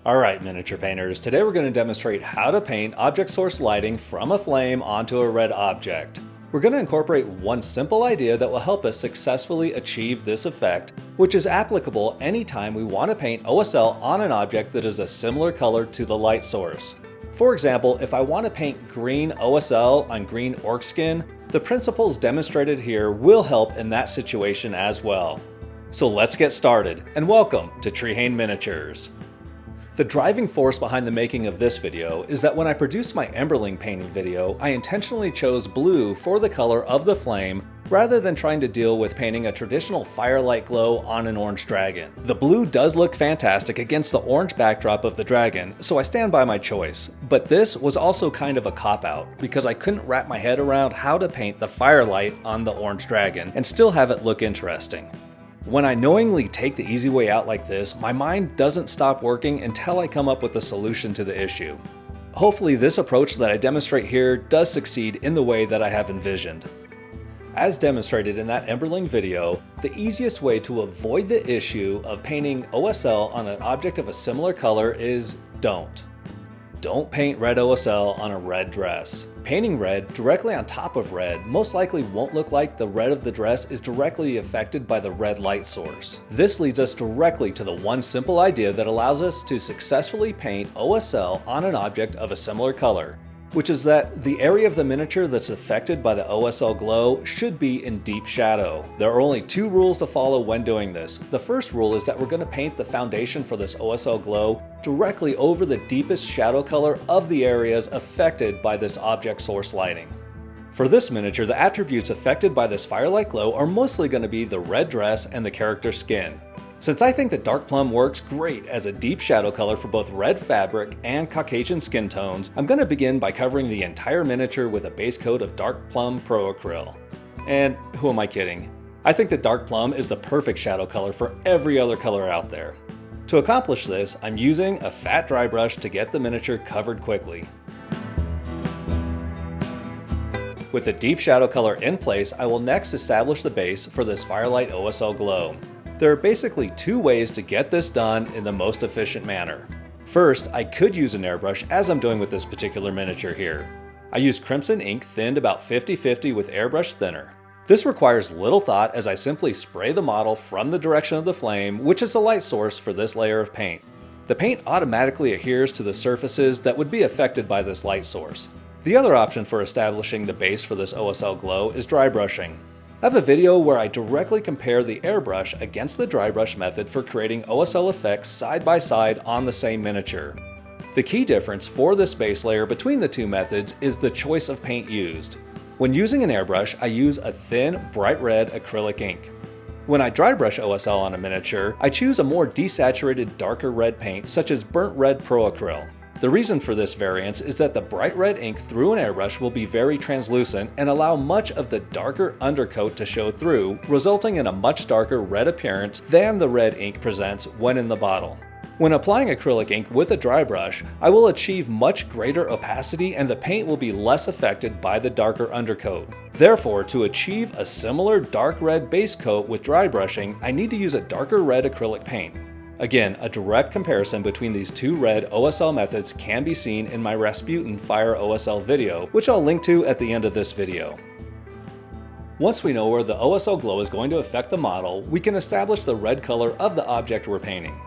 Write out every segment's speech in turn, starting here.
Alright miniature painters, today we're going to demonstrate how to paint object source lighting from a flame onto a red object. We're going to incorporate one simple idea that will help us successfully achieve this effect, which is applicable anytime we want to paint OSL on an object that is a similar color to the light source. For example, if I want to paint green OSL on green orc skin, the principles demonstrated here will help in that situation as well. So let's get started, and welcome to Trehane Miniatures. The driving force behind the making of this video is that when I produced my Emberling painting video, I intentionally chose blue for the color of the flame rather than trying to deal with painting a traditional firelight glow on an orange dragon. The blue does look fantastic against the orange backdrop of the dragon, so I stand by my choice. But this was also kind of a cop-out, because I couldn't wrap my head around how to paint the firelight on the orange dragon and still have it look interesting. When I knowingly take the easy way out like this, my mind doesn't stop working until I come up with a solution to the issue. Hopefully this approach that I demonstrate here does succeed in the way that I have envisioned. As demonstrated in that Emberling video, the easiest way to avoid the issue of painting OSL on an object of a similar color is don't. Don't paint red OSL on a red dress. Painting red directly on top of red most likely won't look like the red of the dress is directly affected by the red light source. This leads us directly to the one simple idea that allows us to successfully paint OSL on an object of a similar color, which is that the area of the miniature that's affected by the OSL glow should be in deep shadow. There are only two rules to follow when doing this. The first rule is that we're going to paint the foundation for this OSL glow directly over the deepest shadow color of the areas affected by this object source lighting. For this miniature, the attributes affected by this firelight glow are mostly going to be the red dress and the character's skin. Since I think that dark plum works great as a deep shadow color for both red fabric and Caucasian skin tones, I'm going to begin by covering the entire miniature with a base coat of dark plum pro acryl. And who am I kidding? I think that dark plum is the perfect shadow color for every other color out there. To accomplish this, I'm using a fat dry brush to get the miniature covered quickly. With the deep shadow color in place, I will next establish the base for this firelight OSL glow. There are basically two ways to get this done in the most efficient manner. First, I could use an airbrush as I'm doing with this particular miniature here. I use crimson ink thinned about 50-50 with airbrush thinner. This requires little thought as I simply spray the model from the direction of the flame, which is the light source for this layer of paint. The paint automatically adheres to the surfaces that would be affected by this light source. The other option for establishing the base for this OSL glow is dry brushing. I have a video where I directly compare the airbrush against the dry brush method for creating OSL effects side by side on the same miniature. The key difference for this base layer between the two methods is the choice of paint used. When using an airbrush, I use a thin, bright red acrylic ink. When I dry brush OSL on a miniature, I choose a more desaturated, darker red paint such as burnt red pro acryl. The reason for this variance is that the bright red ink through an airbrush will be very translucent and allow much of the darker undercoat to show through, resulting in a much darker red appearance than the red ink presents when in the bottle. When applying acrylic ink with a dry brush, I will achieve much greater opacity and the paint will be less affected by the darker undercoat. Therefore, to achieve a similar dark red base coat with dry brushing, I need to use a darker red acrylic paint. Again, a direct comparison between these two red OSL methods can be seen in my Rasputin Fire OSL video, which I'll link to at the end of this video. Once we know where the OSL glow is going to affect the model, we can establish the red color of the object we're painting.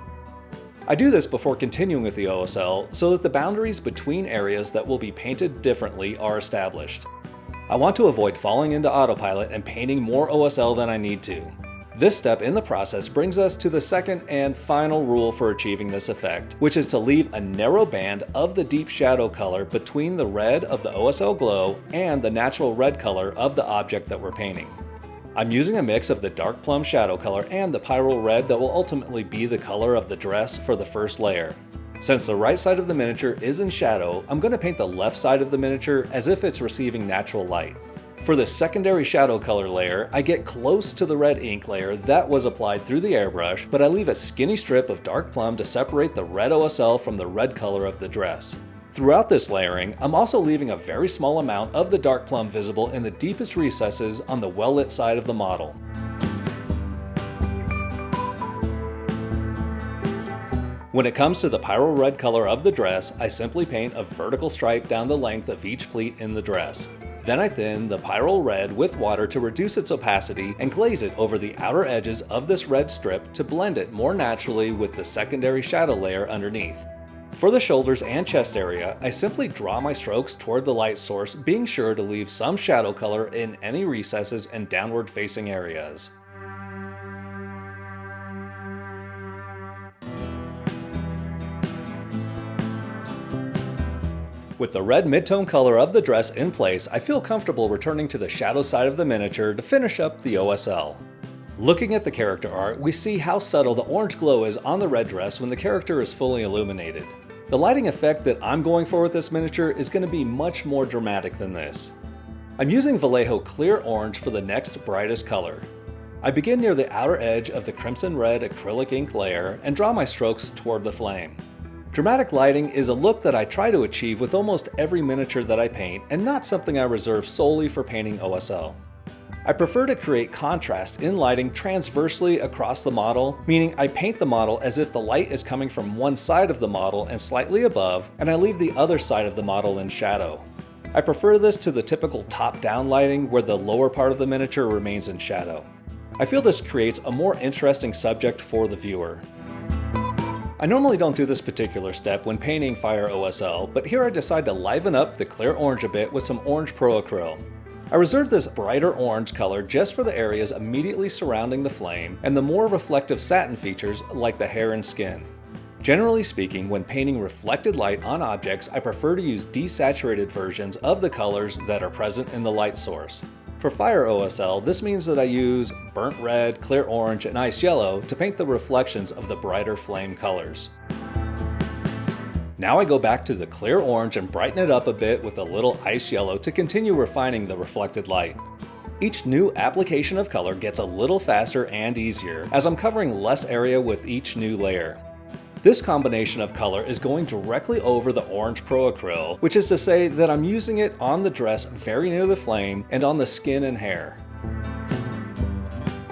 I do this before continuing with the OSL so that the boundaries between areas that will be painted differently are established. I want to avoid falling into autopilot and painting more OSL than I need to. This step in the process brings us to the second and final rule for achieving this effect, which is to leave a narrow band of the deep shadow color between the red of the OSL glow and the natural red color of the object that we're painting. I'm using a mix of the dark plum shadow color and the pyrrole red that will ultimately be the color of the dress for the first layer. Since the right side of the miniature is in shadow, I'm going to paint the left side of the miniature as if it's receiving natural light. For the secondary shadow color layer, I get close to the red ink layer that was applied through the airbrush, but I leave a skinny strip of dark plum to separate the red OSL from the red color of the dress. Throughout this layering, I'm also leaving a very small amount of the dark plum visible in the deepest recesses on the well-lit side of the model. When it comes to the pyro red color of the dress, I simply paint a vertical stripe down the length of each pleat in the dress. Then I thin the pyro red with water to reduce its opacity and glaze it over the outer edges of this red strip to blend it more naturally with the secondary shadow layer underneath. For the shoulders and chest area, I simply draw my strokes toward the light source, being sure to leave some shadow color in any recesses and downward facing areas. With the red mid-tone color of the dress in place, I feel comfortable returning to the shadow side of the miniature to finish up the OSL. Looking at the character art, we see how subtle the orange glow is on the red dress when the character is fully illuminated. The lighting effect that I'm going for with this miniature is going to be much more dramatic than this. I'm using Vallejo Clear Orange for the next brightest color. I begin near the outer edge of the crimson red acrylic ink layer and draw my strokes toward the flame. Dramatic lighting is a look that I try to achieve with almost every miniature that I paint, and not something I reserve solely for painting OSL. I prefer to create contrast in lighting transversely across the model, meaning I paint the model as if the light is coming from one side of the model and slightly above, and I leave the other side of the model in shadow. I prefer this to the typical top-down lighting where the lower part of the miniature remains in shadow. I feel this creates a more interesting subject for the viewer. I normally don't do this particular step when painting Fire OSL, but here I decide to liven up the clear orange a bit with some orange Pro Acryl. I reserve this brighter orange color just for the areas immediately surrounding the flame and the more reflective satin features like the hair and skin. Generally speaking, when painting reflected light on objects, I prefer to use desaturated versions of the colors that are present in the light source. For Fire OSL, this means that I use burnt red, clear orange, and ice yellow to paint the reflections of the brighter flame colors. Now I go back to the clear orange and brighten it up a bit with a little ice yellow to continue refining the reflected light. Each new application of color gets a little faster and easier as I'm covering less area with each new layer. This combination of color is going directly over the orange Pro Acryl, which is to say that I'm using it on the dress very near the flame and on the skin and hair.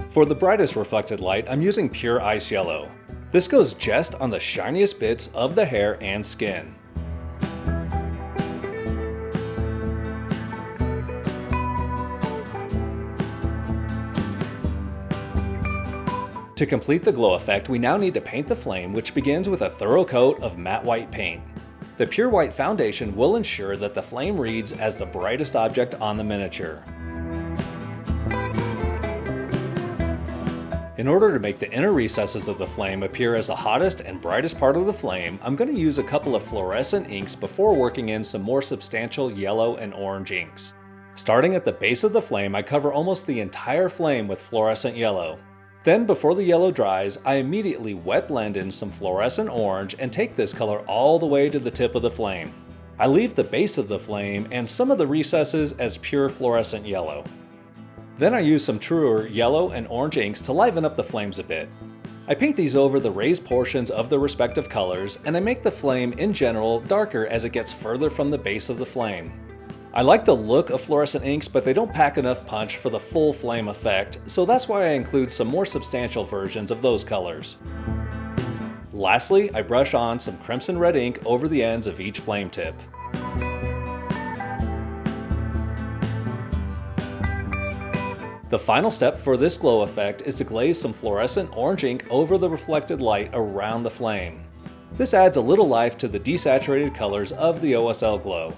For the brightest reflected light, I'm using pure ice yellow. This goes just on the shiniest bits of the hair and skin. To complete the glow effect, we now need to paint the flame, which begins with a thorough coat of matte white paint. The pure white foundation will ensure that the flame reads as the brightest object on the miniature. In order to make the inner recesses of the flame appear as the hottest and brightest part of the flame, I'm going to use a couple of fluorescent inks before working in some more substantial yellow and orange inks. Starting at the base of the flame, I cover almost the entire flame with fluorescent yellow. Then, before the yellow dries, I immediately wet blend in some fluorescent orange and take this color all the way to the tip of the flame. I leave the base of the flame and some of the recesses as pure fluorescent yellow. Then I use some truer yellow and orange inks to liven up the flames a bit. I paint these over the raised portions of the respective colors, and I make the flame in general darker as it gets further from the base of the flame. I like the look of fluorescent inks, but they don't pack enough punch for the full flame effect, so that's why I include some more substantial versions of those colors. Lastly, I brush on some crimson red ink over the ends of each flame tip. The final step for this glow effect is to glaze some fluorescent orange ink over the reflected light around the flame. This adds a little life to the desaturated colors of the OSL glow.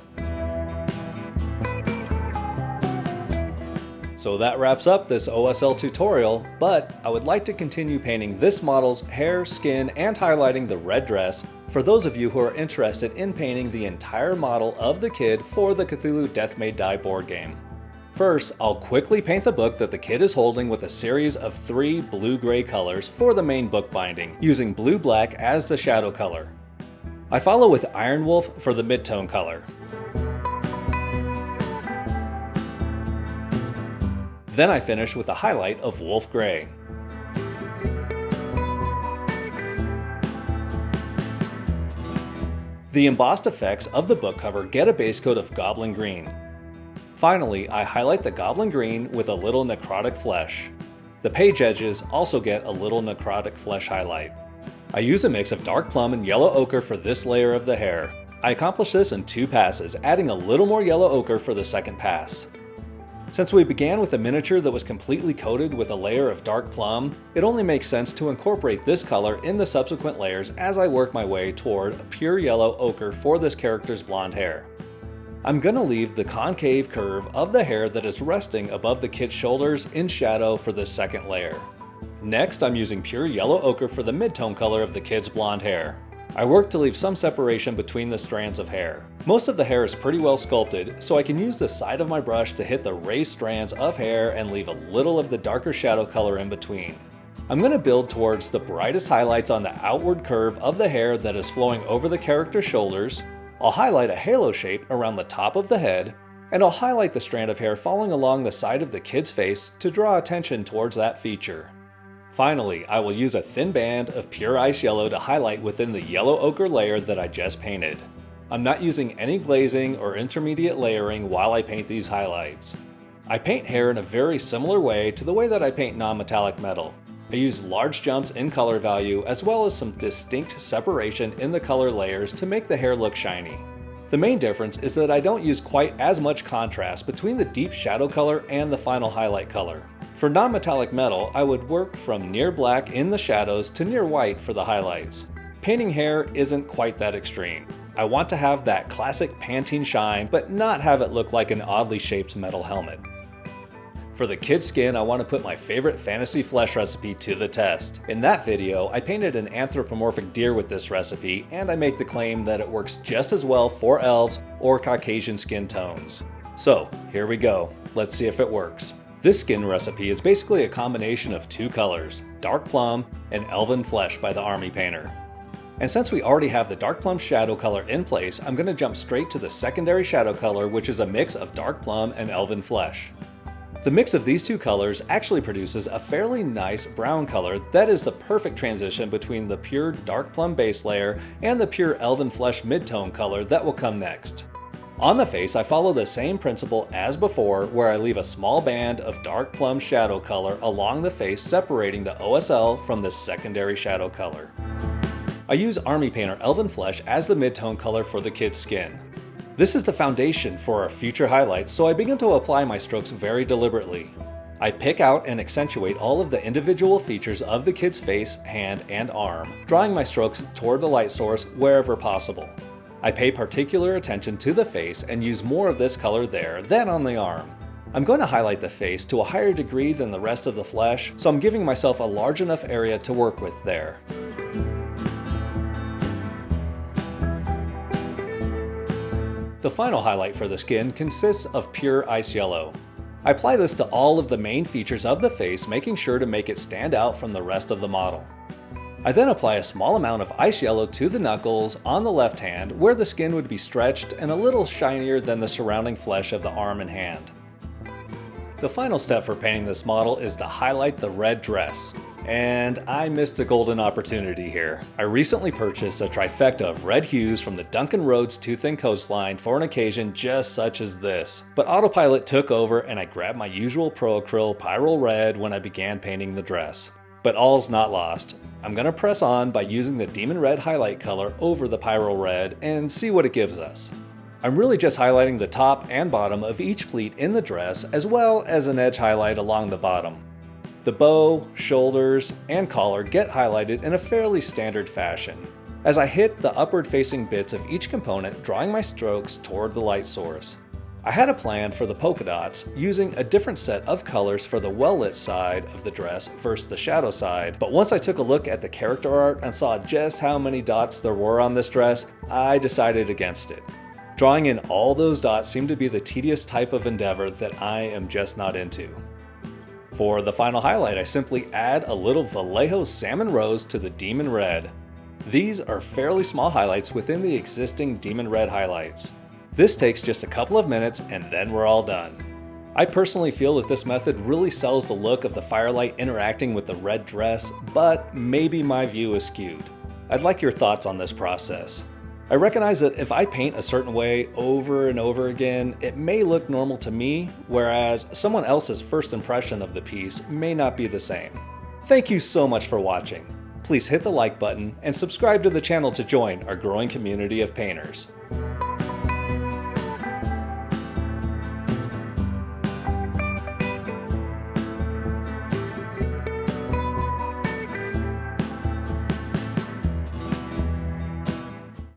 So that wraps up this OSL tutorial, but I would like to continue painting this model's hair, skin, and highlighting the red dress for those of you who are interested in painting the entire model of the kid for the Cthulhu Death May Die board game. First, I'll quickly paint the book that the kid is holding with a series of 3 blue-gray colors for the main book binding, using blue-black as the shadow color. I follow with Iron Wolf for the mid-tone color. Then I finish with a highlight of Wolf Gray. The embossed effects of the book cover get a base coat of Goblin Green. Finally, I highlight the Goblin Green with a little necrotic flesh. The page edges also get a little necrotic flesh highlight. I use a mix of dark plum and yellow ochre for this layer of the hair. I accomplished this in 2 passes, adding a little more yellow ochre for the second pass. Since we began with a miniature that was completely coated with a layer of dark plum, it only makes sense to incorporate this color in the subsequent layers as I work my way toward a pure yellow ochre for this character's blonde hair. I'm gonna leave the concave curve of the hair that is resting above the kid's shoulders in shadow for this second layer. Next, I'm using pure yellow ochre for the mid-tone color of the kid's blonde hair. I work to leave some separation between the strands of hair. Most of the hair is pretty well sculpted, so I can use the side of my brush to hit the raised strands of hair and leave a little of the darker shadow color in between. I'm going to build towards the brightest highlights on the outward curve of the hair that is flowing over the character's shoulders. I'll highlight a halo shape around the top of the head, and I'll highlight the strand of hair falling along the side of the kid's face to draw attention towards that feature. Finally, I will use a thin band of pure ice yellow to highlight within the yellow ochre layer that I just painted. I'm not using any glazing or intermediate layering while I paint these highlights. I paint hair in a very similar way to the way that I paint non-metallic metal. I use large jumps in color value as well as some distinct separation in the color layers to make the hair look shiny. The main difference is that I don't use quite as much contrast between the deep shadow color and the final highlight color. For non-metallic metal, I would work from near black in the shadows to near white for the highlights. Painting hair isn't quite that extreme. I want to have that classic Pantene shine, but not have it look like an oddly shaped metal helmet. For the kid's skin, I want to put my favorite fantasy flesh recipe to the test. In that video, I painted an anthropomorphic deer with this recipe, and I make the claim that it works just as well for elves or Caucasian skin tones. So, here we go. Let's see if it works. This skin recipe is basically a combination of 2 colors, dark plum and elven flesh by the army painter. And since we already have the dark plum shadow color in place, I'm going to jump straight to the secondary shadow color, which is a mix of dark plum and elven flesh. The mix of these 2 colors actually produces a fairly nice brown color that is the perfect transition between the pure dark plum base layer and the pure elven flesh mid-tone color that will come next. On the face, I follow the same principle as before, where I leave a small band of dark plum shadow color along the face, separating the OSL from the secondary shadow color. I use Army Painter Elven Flesh as the mid-tone color for the kid's skin. This is the foundation for our future highlights, so I begin to apply my strokes very deliberately. I pick out and accentuate all of the individual features of the kid's face, hand, and arm, drawing my strokes toward the light source wherever possible. I pay particular attention to the face and use more of this color there than on the arm. I'm going to highlight the face to a higher degree than the rest of the flesh, so I'm giving myself a large enough area to work with there. The final highlight for the skin consists of pure ice yellow. I apply this to all of the main features of the face, making sure to make it stand out from the rest of the model. I then apply a small amount of ice yellow to the knuckles on the left hand, where the skin would be stretched and a little shinier than the surrounding flesh of the arm and hand. The final step for painting this model is to highlight the red dress. And I missed a golden opportunity here. I recently purchased a trifecta of red hues from the Duncan Roads Too Thin Coastline for an occasion just such as this. But autopilot took over and I grabbed my usual Pro Acryl Pyrrole Red when I began painting the dress. But all's not lost. I'm going to press on by using the Demon Red highlight color over the Pyrrole Red and see what it gives us. I'm really just highlighting the top and bottom of each pleat in the dress, as well as an edge highlight along the bottom. The bow, shoulders, and collar get highlighted in a fairly standard fashion, as I hit the upward-facing bits of each component, drawing my strokes toward the light source. I had a plan for the polka dots, using a different set of colors for the well-lit side of the dress versus the shadow side, but once I took a look at the character art and saw just how many dots there were on this dress, I decided against it. Drawing in all those dots seemed to be the tedious type of endeavor that I am just not into. For the final highlight, I simply add a little Vallejo Salmon Rose to the Demon Red. These are fairly small highlights within the existing Demon Red highlights. This takes just a couple of minutes and then we're all done. I personally feel that this method really sells the look of the firelight interacting with the red dress, but maybe my view is skewed. I'd like your thoughts on this process. I recognize that if I paint a certain way over and over again, it may look normal to me, whereas someone else's first impression of the piece may not be the same. Thank you so much for watching. Please hit the like button and subscribe to the channel to join our growing community of painters.